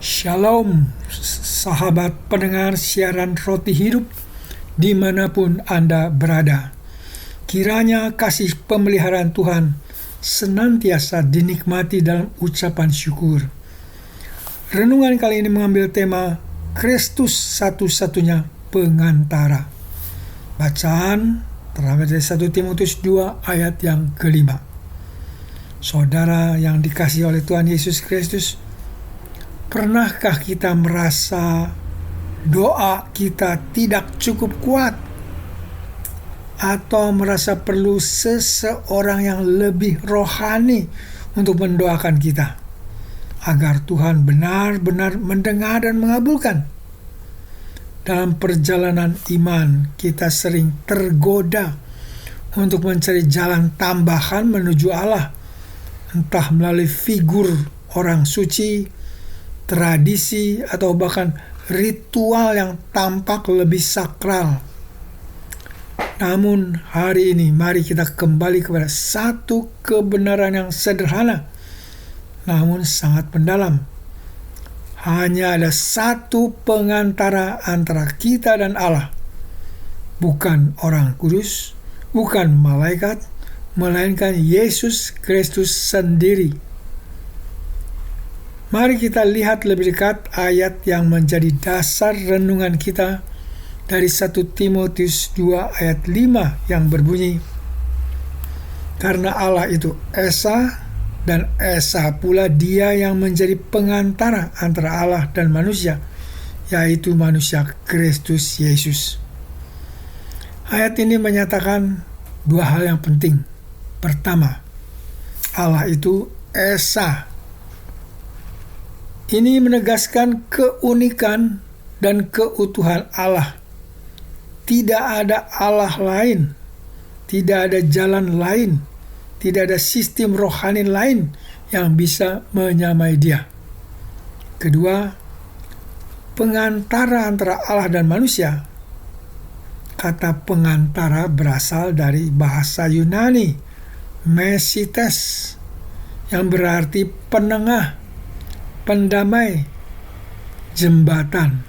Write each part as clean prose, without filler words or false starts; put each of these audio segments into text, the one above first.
Shalom, sahabat pendengar siaran Roti Hidup dimanapun Anda berada. Kiranya kasih pemeliharaan Tuhan senantiasa dinikmati dalam ucapan syukur. Renungan kali ini mengambil tema Kristus satu-satunya pengantara. Bacaan terambil dari 1 Timotius 2 ayat yang kelima. Saudara yang dikasihi oleh Tuhan Yesus Kristus, pernahkah kita merasa doa kita tidak cukup kuat? Atau merasa perlu seseorang yang lebih rohani untuk mendoakan kita, agar Tuhan benar-benar mendengar dan mengabulkan? Dalam perjalanan iman, kita sering tergoda untuk mencari jalan tambahan menuju Allah, entah melalui figur orang suci, tradisi, atau bahkan ritual yang tampak lebih sakral. Namun hari ini mari kita kembali kepada satu kebenaran yang sederhana namun sangat mendalam. Hanya ada satu pengantara antara kita dan Allah, bukan orang kudus, bukan malaikat, melainkan Yesus Kristus sendiri. Mari kita lihat lebih dekat ayat yang menjadi dasar renungan kita dari 1 Timotius 2 ayat 5 yang berbunyi, "Karena Allah itu Esa, dan Esa pula Dia yang menjadi pengantara antara Allah dan manusia, yaitu manusia Kristus Yesus." Ayat ini menyatakan dua hal yang penting. Pertama, Allah itu Esa. Ini menegaskan keunikan dan keutuhan Allah. Tidak ada Allah lain, tidak ada jalan lain, tidak ada sistem rohani lain yang bisa menyamai Dia. Kedua, pengantara antara Allah dan manusia. Kata pengantara berasal dari bahasa Yunani, mesites, yang berarti penengah, pendamai, jembatan.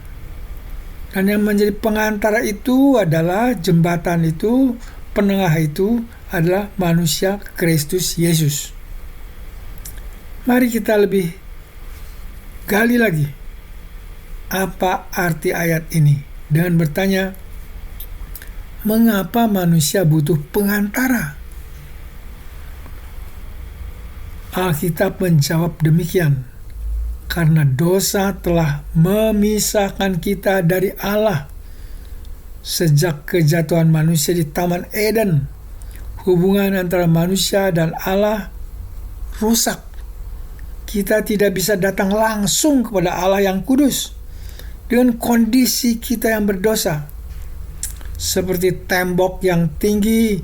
Dan yang menjadi pengantara itu adalah jembatan itu, penengah itu adalah manusia Kristus Yesus. Mari kita lebih gali lagi apa arti ayat ini dengan bertanya, mengapa manusia butuh pengantara? Alkitab menjawab demikian, karena dosa telah memisahkan kita dari Allah. Sejak kejatuhan manusia di Taman Eden, hubungan antara manusia dan Allah rusak. Kita tidak bisa datang langsung kepada Allah yang kudus dengan kondisi kita yang berdosa. Seperti tembok yang tinggi,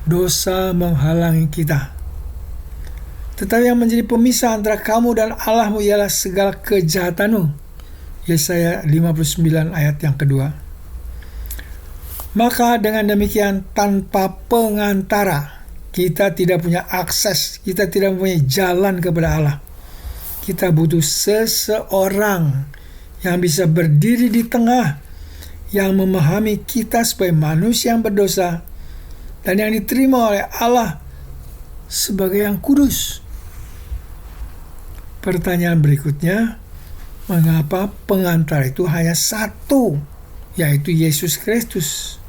dosa menghalangi kita. Tetapi yang menjadi pemisah antara kamu dan Allahmu ialah segala kejahatanmu. Yesaya 59 ayat yang kedua. Maka dengan demikian, tanpa pengantara, kita tidak punya akses, kita tidak punya jalan kepada Allah. Kita butuh seseorang yang bisa berdiri di tengah, yang memahami kita sebagai manusia yang berdosa, dan yang diterima oleh Allah sebagai yang kudus. Pertanyaan berikutnya, mengapa pengantara itu hanya satu, yaitu Yesus Kristus?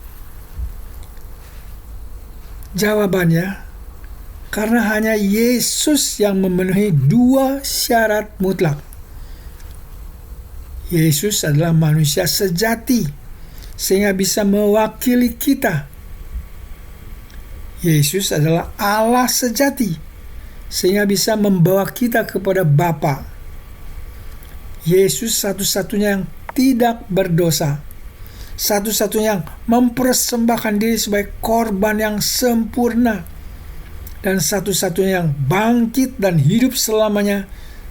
Jawabannya, karena hanya Yesus yang memenuhi dua syarat mutlak. Yesus adalah manusia sejati, sehingga bisa mewakili kita. Yesus adalah Allah sejati, sehingga bisa membawa kita kepada Bapa. Yesus satu-satunya yang tidak berdosa, satu-satunya yang mempersembahkan diri sebagai korban yang sempurna, dan satu-satunya yang bangkit dan hidup selamanya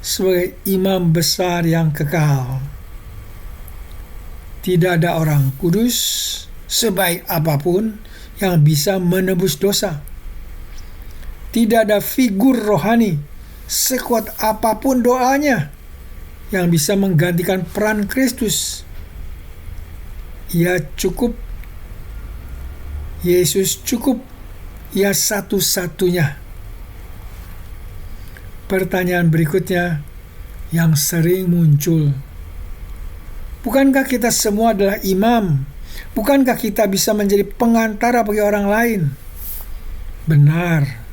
sebagai imam besar yang kekal. Tidak ada orang kudus sebaik apapun yang bisa menebus dosa. Tidak ada figur rohani sekuat apapun doanya yang bisa menggantikan peran Kristus. Ia cukup. Yesus cukup. Ia satu-satunya. Pertanyaan berikutnya yang sering muncul. Bukankah kita semua adalah imam? Bukankah kita bisa menjadi pengantara bagi orang lain? Benar.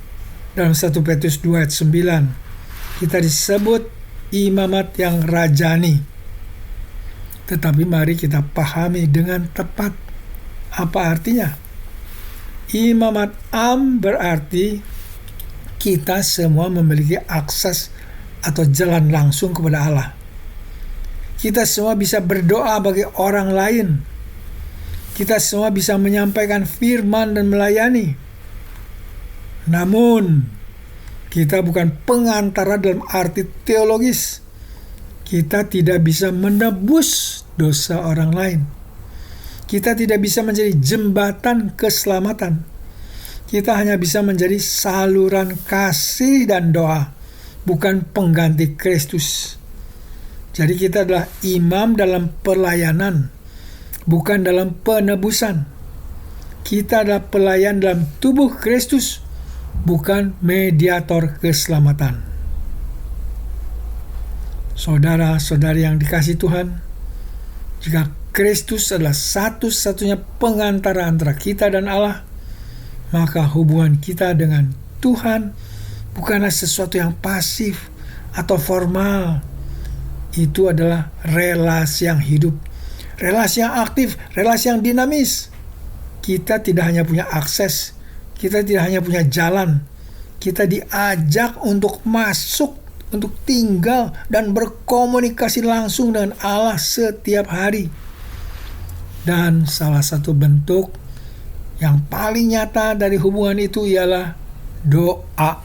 Dalam 1 Petrus 2 ayat 9, kita disebut imamat yang rajani. Tetapi mari kita pahami dengan tepat. Apa artinya? Imamat am berarti kita semua memiliki akses atau jalan langsung kepada Allah. Kita semua bisa berdoa bagi orang lain. Kita semua bisa menyampaikan firman dan melayani. Namun, kita bukan pengantara dalam arti teologis. Kita tidak bisa menebus dosa orang lain. Kita tidak bisa menjadi jembatan keselamatan. Kita hanya bisa menjadi saluran kasih dan doa, bukan pengganti Kristus. Jadi kita adalah imam dalam pelayanan, bukan dalam penebusan. Kita adalah pelayan dalam tubuh Kristus, bukan mediator keselamatan. Saudara-saudari yang dikasihi Tuhan, jika Kristus adalah satu-satunya pengantara antara kita dan Allah, maka hubungan kita dengan Tuhan bukanlah sesuatu yang pasif atau formal. Itu adalah relasi yang hidup, relasi yang aktif, relasi yang dinamis. Kita tidak hanya punya akses, kita tidak hanya punya jalan, kita diajak untuk masuk, untuk tinggal dan berkomunikasi langsung dengan Allah setiap hari. Dan salah satu bentuk yang paling nyata dari hubungan itu ialah doa.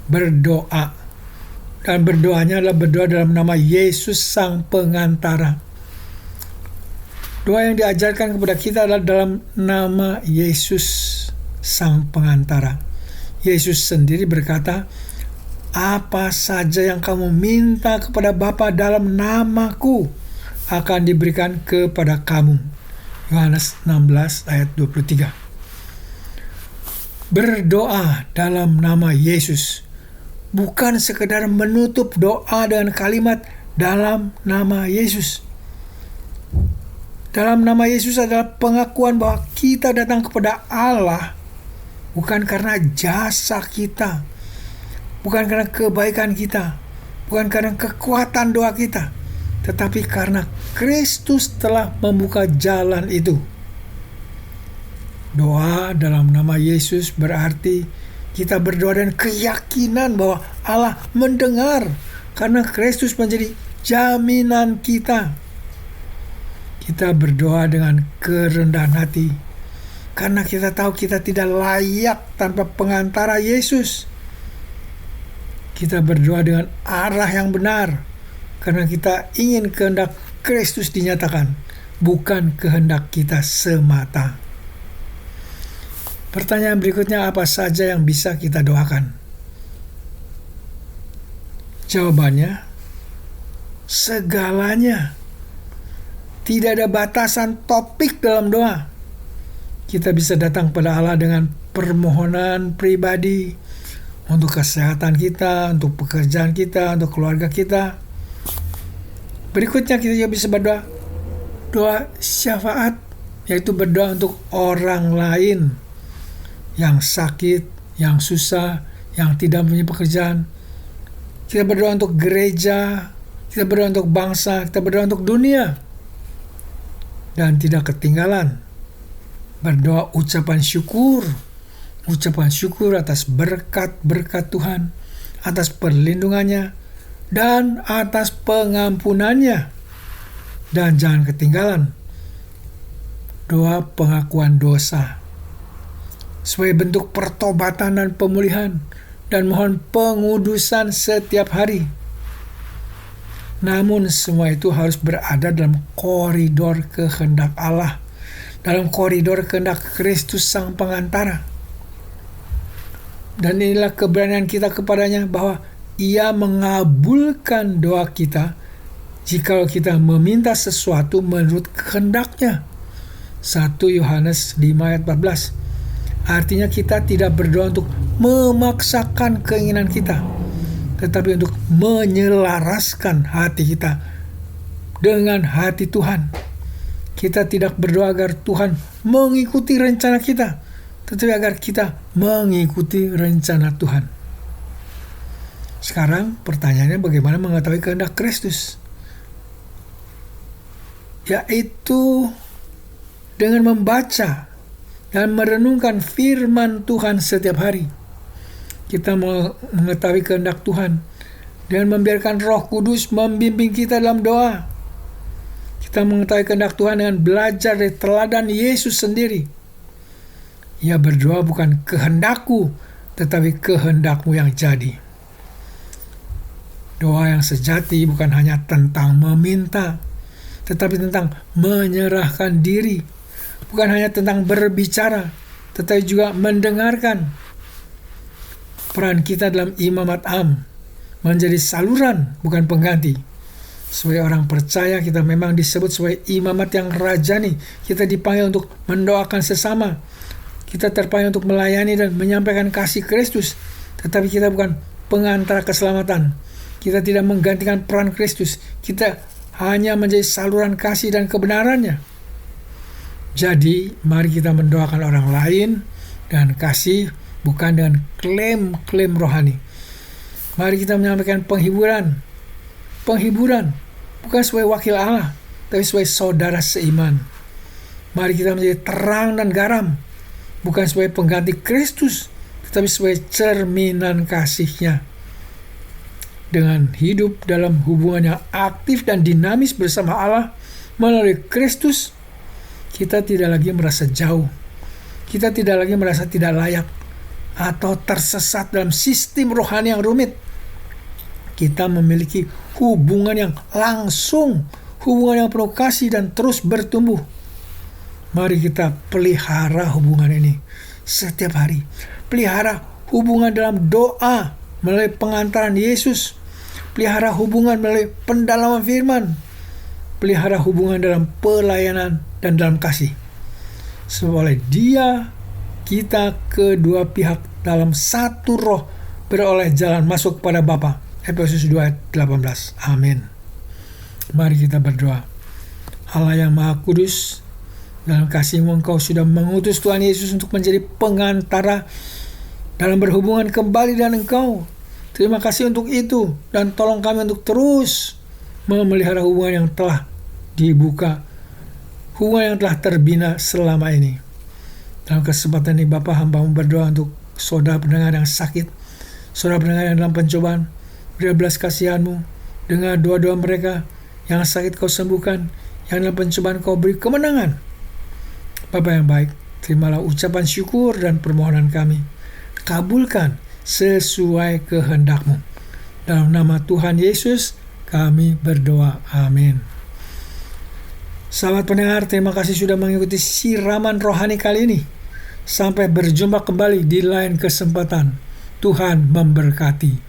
Berdoa. Dan berdoanya adalah berdoa dalam nama Yesus Sang Pengantara. Doa yang diajarkan kepada kita adalah dalam nama Yesus Sang Pengantara. Yesus sendiri berkata, "Apa saja yang kamu minta kepada Bapa dalam namaku akan diberikan kepada kamu." Yohanes 16 ayat 23. Berdoa dalam nama Yesus bukan sekedar menutup doa dengan kalimat dalam nama Yesus. Dalam nama Yesus adalah pengakuan bahwa kita datang kepada Allah bukan karena jasa kita, bukan karena kebaikan kita, bukan karena kekuatan doa kita, tetapi karena Kristus telah membuka jalan itu. Doa dalam nama Yesus berarti kita berdoa dengan keyakinan bahwa Allah mendengar karena Kristus menjadi jaminan kita. Kita berdoa dengan kerendahan hati karena kita tahu kita tidak layak tanpa pengantara Yesus. Kita berdoa dengan arah yang benar karena kita ingin kehendak Kristus dinyatakan, bukan kehendak kita semata. Pertanyaan berikutnya, apa saja yang bisa kita doakan? Jawabannya, segalanya. Tidak ada batasan topik dalam doa. Kita bisa datang pada Allah dengan permohonan pribadi untuk kesehatan kita, untuk pekerjaan kita, untuk keluarga kita. Berikutnya kita juga bisa berdoa doa syafaat, yaitu berdoa untuk orang lain yang sakit, yang susah, yang tidak punya pekerjaan. Kita berdoa untuk gereja, kita berdoa untuk bangsa, kita berdoa untuk dunia. Dan tidak ketinggalan berdoa ucapan syukur atas berkat-berkat Tuhan, atas perlindungannya, dan atas pengampunannya. Dan jangan ketinggalan doa pengakuan dosa sebagai bentuk pertobatan dan pemulihan, dan mohon pengudusan setiap hari. Namun semua itu harus berada dalam koridor kehendak Allah, dalam koridor kehendak Kristus Sang Pengantara. Dan inilah keberanian kita kepadanya bahwa Ia mengabulkan doa kita jikalau kita meminta sesuatu menurut kehendak-Nya. 1 Yohanes 5 ayat 14. Artinya kita tidak berdoa untuk memaksakan keinginan kita, tetapi untuk menyelaraskan hati kita dengan hati Tuhan. Kita tidak berdoa agar Tuhan mengikuti rencana kita, tetapi agar kita mengikuti rencana Tuhan. Sekarang pertanyaannya, bagaimana mengetahui kehendak Kristus? Yaitu dengan membaca dan merenungkan firman Tuhan setiap hari. Kita mengetahui kehendak Tuhan dengan membiarkan Roh Kudus membimbing kita dalam doa. Kita mengetahui kehendak Tuhan dengan belajar dari teladan Yesus sendiri. Ia berdoa, bukan kehendakku, tetapi kehendak-Mu yang jadi. Doa yang sejati bukan hanya tentang meminta, tetapi tentang menyerahkan diri. Bukan hanya tentang berbicara, tetapi juga mendengarkan. Peran kita dalam imamat am menjadi saluran, bukan pengganti. Sebagai orang percaya, kita memang disebut sebagai imamat yang rajani. Kita dipanggil untuk mendoakan sesama. Kita terpanggil untuk melayani dan menyampaikan kasih Kristus. Tetapi kita bukan pengantara keselamatan. Kita tidak menggantikan peran Kristus. Kita hanya menjadi saluran kasih dan kebenarannya. Jadi, mari kita mendoakan orang lain dengan kasih, bukan dengan klaim-klaim rohani. Mari kita menyampaikan penghiburan. Penghiburan, bukan sebagai wakil Allah, tapi sebagai saudara seiman. Mari kita menjadi terang dan garam, bukan sebagai pengganti Kristus, tetapi sebagai cerminan kasih-Nya. Dengan hidup dalam hubungan yang aktif dan dinamis bersama Allah melalui Kristus, kita tidak lagi merasa jauh. Kita tidak lagi merasa tidak layak atau tersesat dalam sistem rohani yang rumit. Kita memiliki hubungan yang langsung, hubungan yang penuh kasih dan terus bertumbuh. Mari kita pelihara hubungan ini setiap hari. Pelihara hubungan dalam doa melalui pengantaran Yesus. Pelihara hubungan melalui pendalaman firman. Pelihara hubungan dalam pelayanan dan dalam kasih. Sebab oleh Dia, kita kedua pihak dalam satu roh beroleh jalan masuk kepada Bapa. Efesus 2 ayat 18. Amin. Mari kita berdoa. Allah yang Maha Kudus, dalam kasih-Mu Engkau sudah mengutus Tuhan Yesus untuk menjadi pengantara dalam berhubungan kembali dengan Engkau. Terima kasih untuk itu, dan tolong kami untuk terus memelihara hubungan yang telah dibuka, hubungan yang telah terbina selama ini. Dalam kesempatan ini Bapa, hamba-Mu berdoa untuk saudara pendengar yang sakit, saudara pendengar yang dalam pencobaan. Beri belas kasihan-Mu, dengar doa-doa mereka. Yang sakit Kau sembuhkan, yang dalam pencobaan Kau beri kemenangan. Bapa yang baik, terimalah ucapan syukur dan permohonan kami. Kabulkan sesuai kehendak-Mu. Dalam nama Tuhan Yesus kami berdoa. Amin. Sahabat pendengar, terima kasih sudah mengikuti siraman rohani kali ini. Sampai berjumpa kembali di lain kesempatan. Tuhan memberkati.